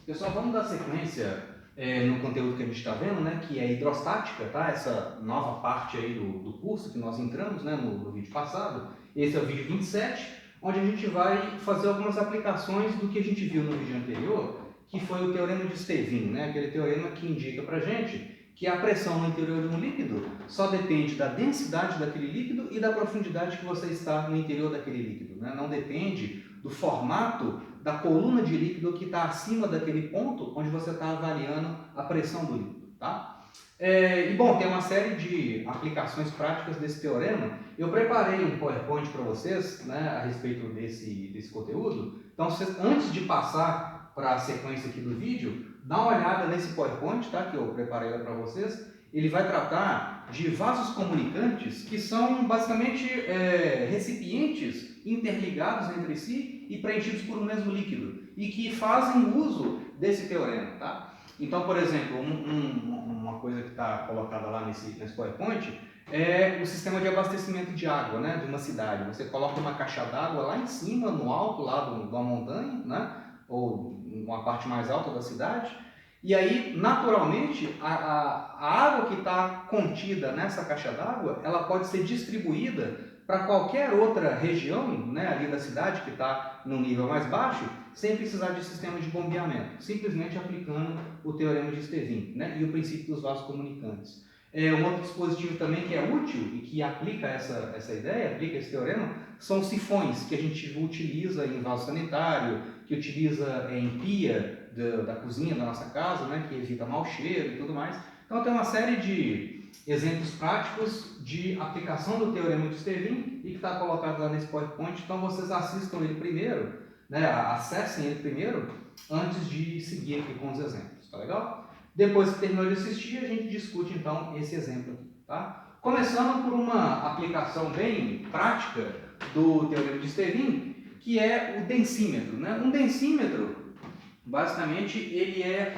Pessoal, vamos dar sequência no conteúdo que a gente está vendo, né, que é hidrostática, tá? Essa nova parte aí do curso que nós entramos, né, no vídeo passado. Esse é o vídeo 27, onde a gente vai fazer algumas aplicações do que a gente viu no vídeo anterior, que foi o teorema de Stevin, né, aquele teorema que indica para gente que a pressão no interior de um líquido só depende da densidade daquele líquido e da profundidade que você está no interior daquele líquido, né? Não depende do formato da coluna de líquido que está acima daquele ponto onde você está avaliando a pressão do líquido, tá? E bom, tem uma série de aplicações práticas desse teorema. Eu preparei um PowerPoint para vocês, né, a respeito desse conteúdo. Então, vocês, antes de passar para a sequência aqui do vídeo, dá uma olhada nesse PowerPoint, tá, que eu preparei para vocês. Ele vai tratar de vasos comunicantes, que são basicamente recipientes interligados entre si e preenchidos por um mesmo líquido, e que fazem uso desse teorema, tá? Então, por exemplo, uma coisa que está colocada lá nesse PowerPoint é o sistema de abastecimento de água, né, de uma cidade. Você coloca uma caixa d'água lá em cima, no alto lá de uma montanha, né, ou uma parte mais alta da cidade, e aí, naturalmente, a água que está contida nessa caixa d'água, ela pode ser distribuída para qualquer outra região, né, ali da cidade que está no nível mais baixo, sem precisar de sistema de bombeamento, simplesmente aplicando o teorema de Stevin, né, e o princípio dos vasos comunicantes. Um outro dispositivo também que é útil e que aplica essa ideia, aplica esse teorema, são os sifões que a gente utiliza em vaso sanitário, que utiliza em pia da cozinha da nossa casa, né, que evita mau cheiro e tudo mais. Então tem uma série de exemplos práticos de aplicação do teorema de Stevin e que está colocado lá nesse PowerPoint. Então vocês assistam ele primeiro, né, acessem ele primeiro, antes de seguir aqui com os exemplos, tá legal? Depois que terminou de assistir, a gente discute então esse exemplo aqui, tá? Começando por uma aplicação bem prática do teorema de Stevin, que é o densímetro, né? Um densímetro, basicamente, ele é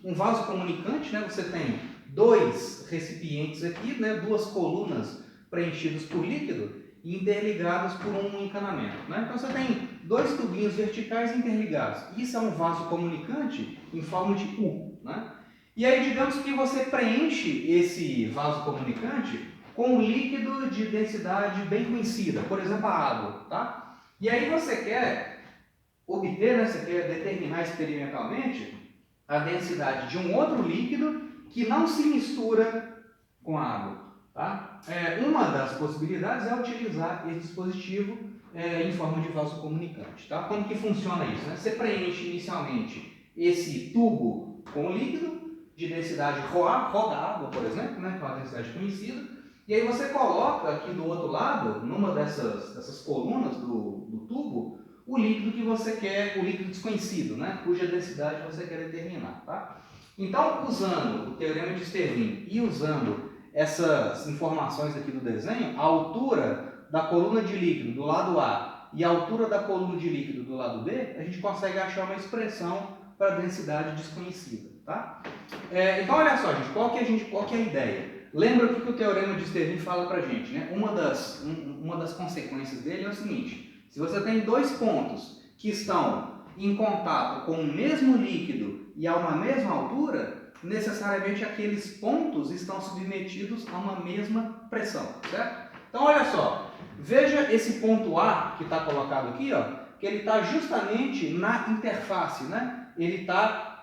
um vaso comunicante, né? Você tem dois recipientes aqui, né? Duas colunas preenchidas por líquido e interligadas por um encanamento, né? Então você tem dois tubinhos verticais interligados. Isso é um vaso comunicante em forma de U, né? E aí, digamos que você preenche esse vaso comunicante com um líquido de densidade bem conhecida, por exemplo, a água, tá? E aí você quer obter, né, você quer determinar experimentalmente a densidade de um outro líquido que não se mistura com a água, tá? Uma das possibilidades é utilizar esse dispositivo em forma de vaso comunicante, tá? Como que funciona isso, né? Você preenche inicialmente esse tubo com líquido de densidade ρ da água, por exemplo, né, que é uma densidade conhecida, e aí você coloca aqui do outro lado, numa dessas colunas do tubo, o líquido que você quer, o líquido desconhecido, né, cuja densidade você quer determinar, tá? Então, usando o teorema de Stevin e usando essas informações aqui do desenho, a altura da coluna de líquido do lado A e a altura da coluna de líquido do lado B, a gente consegue achar uma expressão para a densidade desconhecida, tá? Então, olha só, gente, qual que é a ideia? Lembra o que o teorema de Stevin fala para a gente, né? Uma das consequências dele é o seguinte: se você tem dois pontos que estão em contato com o mesmo líquido e a uma mesma altura, necessariamente aqueles pontos estão submetidos a uma mesma pressão, certo? Então, olha só, veja esse ponto A que está colocado aqui, ó, que ele está justamente na interface, né? Ele está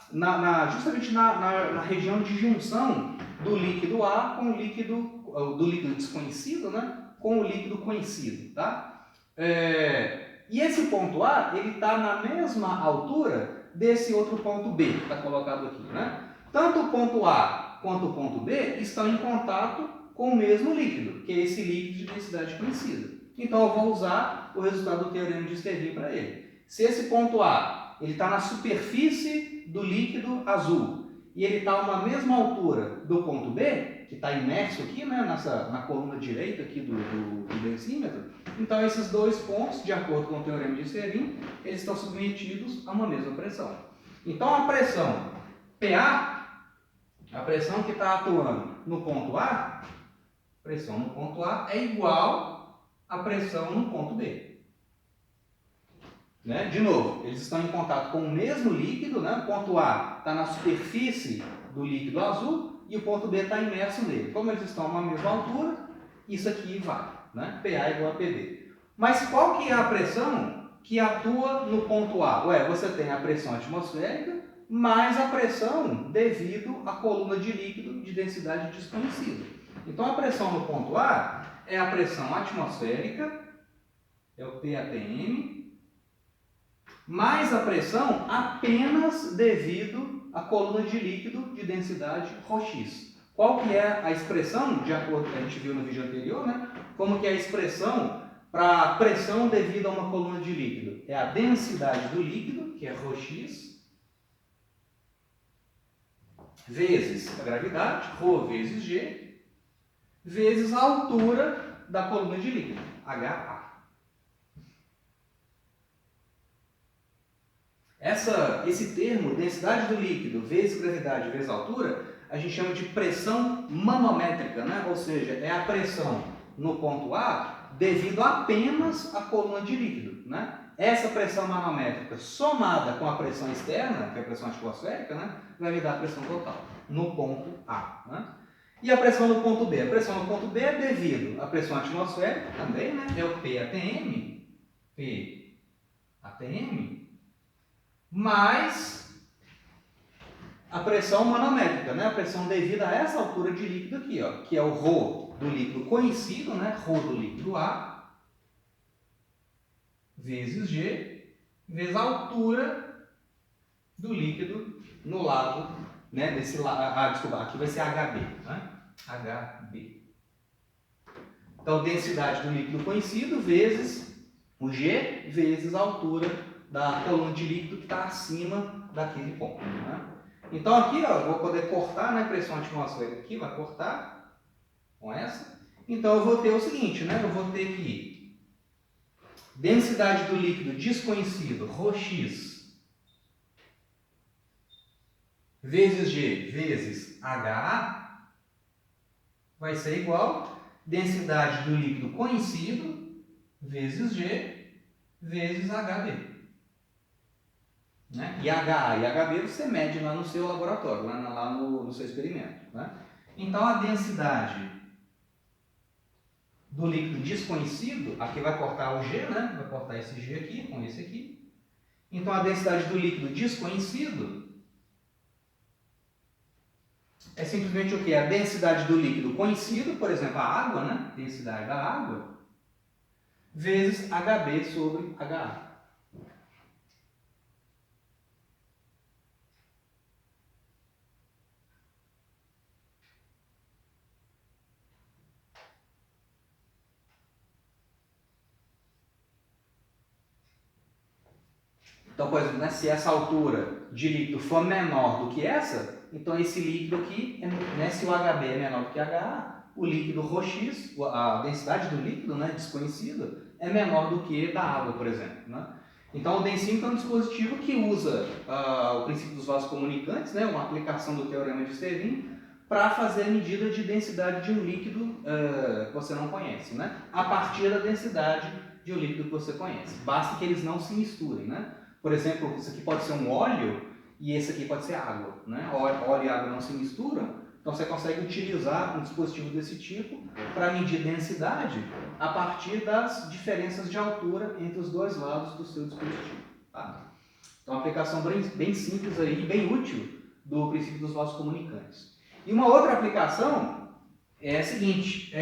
justamente na região de junção do líquido A com o do líquido desconhecido, né, com o líquido conhecido, tá? E esse ponto A, ele está na mesma altura desse outro ponto B que está colocado aqui, né? Tanto o ponto A quanto o ponto B estão em contato com o mesmo líquido, que é esse líquido de densidade conhecida. Então eu vou usar o resultado do teorema de Stevin para ele. Se esse ponto A ele está na superfície do líquido azul e ele está a uma mesma altura do ponto B, que está imerso aqui, né, na coluna direita aqui do densímetro, então esses dois pontos, de acordo com o teorema de Stevin, eles estão submetidos a uma mesma pressão. Então a pressão PA, a pressão que está atuando no ponto A, pressão no ponto A é igual à pressão no ponto B. Né? De novo, eles estão em contato com o mesmo líquido, né? O ponto A está na superfície do líquido azul e o ponto B está imerso nele. Como eles estão a uma mesma altura, isso aqui vale, né? PA igual a PB. Mas qual que é a pressão que atua no ponto A? Ué, você tem a pressão atmosférica mais a pressão devido à coluna de líquido de densidade desconhecida. Então a pressão no ponto A é a pressão atmosférica, é o PATM, mais a pressão apenas devido à coluna de líquido de densidade ρx. Qual que é a expressão, de acordo com o que a gente viu no vídeo anterior, né? Como que é a expressão para pressão devido a uma coluna de líquido? É a densidade do líquido, que é ρx, vezes a gravidade, ρ vezes g, vezes a altura da coluna de líquido, HA. Esse termo, densidade do líquido vezes gravidade vezes altura, a gente chama de pressão manométrica, né? Ou seja, é a pressão no ponto A devido apenas à coluna de líquido, né? Essa pressão manométrica somada com a pressão externa, que é a pressão atmosférica, né? Vai me dar a pressão total no ponto A, né? E a pressão no ponto B? A pressão no ponto B é devido à pressão atmosférica também, né? É o PATM, mais a pressão manométrica, né? A pressão devida a essa altura de líquido aqui, ó, que é o ρ do líquido conhecido, né? Ρ do líquido A, vezes G, vezes a altura do líquido no lado, né? Desse lado, desculpa, aqui vai ser HB, né? HB. Então, densidade do líquido conhecido vezes o G, vezes a altura da coluna de líquido que está acima daquele ponto, né? Então aqui, ó, eu vou poder cortar, né, pressão atmosférica aqui, vai cortar com essa. Então eu vou ter o seguinte, né, eu vou ter aqui densidade do líquido desconhecido, ρx, vezes G, vezes HA, vai ser igual densidade do líquido conhecido, vezes G, vezes HB. Né? E HA e HB você mede lá no seu laboratório, lá no seu experimento. Né? Então a densidade do líquido desconhecido, aqui vai cortar o G, né? Vai cortar esse G aqui com esse aqui. Então a densidade do líquido desconhecido é simplesmente o que? A densidade do líquido conhecido, por exemplo, a água, né? Densidade da água, vezes HB sobre HA. Então, por exemplo, né, se essa altura de líquido for menor do que essa, então esse líquido aqui, né, se o HB é menor do que HA, o líquido ρx, a densidade do líquido, né, desconhecido, é menor do que da água, por exemplo. Né? Então o densímetro é um dispositivo que usa o princípio dos vasos comunicantes, né, uma aplicação do teorema de Stevin, para fazer a medida de densidade de um líquido que você não conhece, né, a partir da densidade de um líquido que você conhece. Basta que eles não se misturem, né? Por exemplo, isso aqui pode ser um óleo e esse aqui pode ser água, né? Óleo e água não se misturam, então você consegue utilizar um dispositivo desse tipo para medir densidade a partir das diferenças de altura entre os dois lados do seu dispositivo. Tá? Então, uma aplicação bem simples aí, bem útil do princípio dos vasos comunicantes. E uma outra aplicação é a seguinte,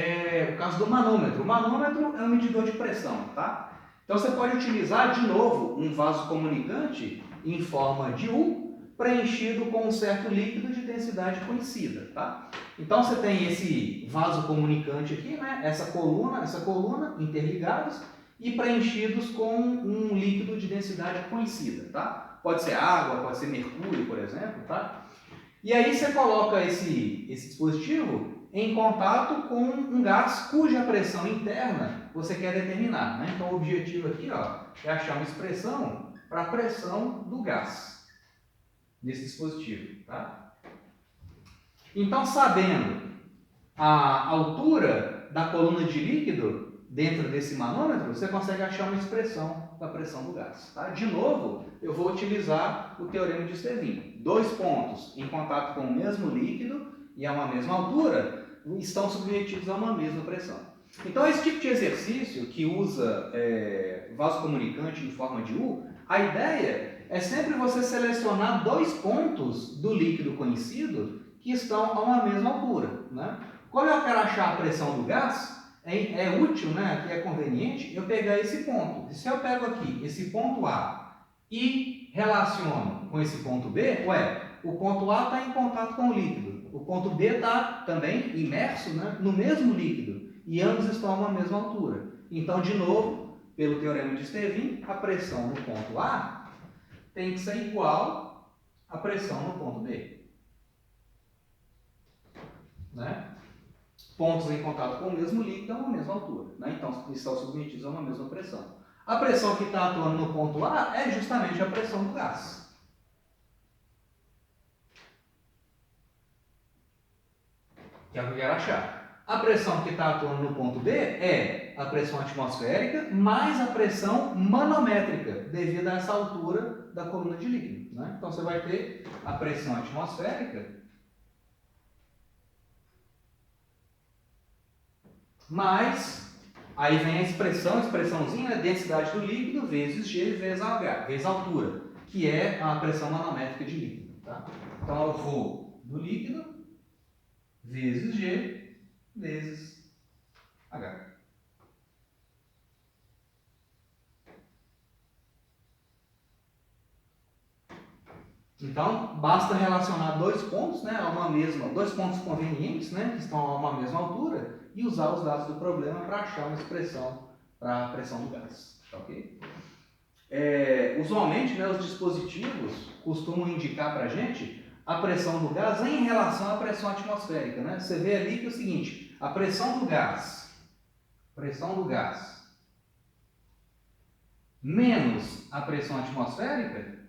o caso do manômetro. O manômetro é um medidor de pressão, tá? Então você pode utilizar de novo um vaso comunicante em forma de U preenchido com um certo líquido de densidade conhecida, tá? Então você tem esse vaso comunicante aqui, né? Essa coluna interligados e preenchidos com um líquido de densidade conhecida, tá? Pode ser água, pode ser mercúrio, por exemplo, tá? E aí você coloca esse dispositivo em contato com um gás cuja pressão interna você quer determinar. Né? Então o objetivo aqui, ó, é achar uma expressão para a pressão do gás nesse dispositivo. Tá? Então, sabendo a altura da coluna de líquido dentro desse manômetro, você consegue achar uma expressão da pressão do gás. Tá? De novo, eu vou utilizar o teorema de Stevin. 2 pontos em contato com o mesmo líquido e a uma mesma altura estão submetidos a uma mesma pressão. Então, esse tipo de exercício que usa vaso comunicante em forma de U, a ideia é sempre você selecionar 2 pontos do líquido conhecido que estão a uma mesma altura. Né? Quando eu quero achar a pressão do gás, é útil, né, aqui é conveniente, eu pegar esse ponto. E se eu pego aqui esse ponto A e relaciono com esse ponto B, o ponto A está em contato com o líquido, o ponto B está também imerso, né, no mesmo líquido, e ambos estão a uma mesma altura. Então, de novo, pelo teorema de Stevin, a pressão no ponto A tem que ser igual à pressão no ponto B. Né? Pontos em contato com o mesmo líquido a uma mesma altura. Né? Então, estão submetidos a uma mesma pressão. A pressão que está atuando no ponto A é justamente a pressão do gás. Que é o que eu quero achar. A pressão que está atuando no ponto B é a pressão atmosférica mais a pressão manométrica, devido a essa altura da coluna de líquido. Né? Então, você vai ter a pressão atmosférica mais, aí vem a expressãozinha, densidade do líquido vezes G vezes H, vezes altura, que é a pressão manométrica de líquido. Tá? Então, eu vou do líquido vezes G vezes H. Então, basta relacionar 2 pontos, né, a uma mesma, 2 pontos convenientes, né, que estão a uma mesma altura, e usar os dados do problema para achar uma expressão para a pressão do gás. Ok? Usualmente, né, os dispositivos costumam indicar para a gente a pressão do gás em relação à pressão atmosférica. Né? Você vê ali que é o seguinte, a pressão do gás menos a pressão atmosférica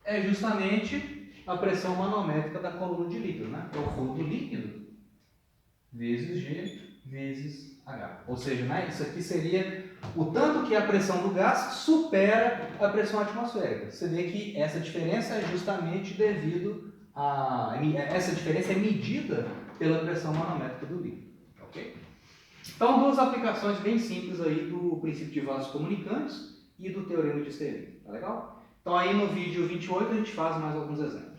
é justamente a pressão manométrica da coluna de líquido. Né? Eu vou do líquido vezes G vezes H. Ou seja, né, isso aqui seria o tanto que a pressão do gás supera a pressão atmosférica. Você vê que essa diferença é justamente devido a... Essa diferença é medida pela pressão manométrica do líquido. Okay? Então, 2 aplicações bem simples aí do princípio de vasos comunicantes e do teorema de Stevin. Tá legal? Então, aí no vídeo 28 a gente faz mais alguns exemplos.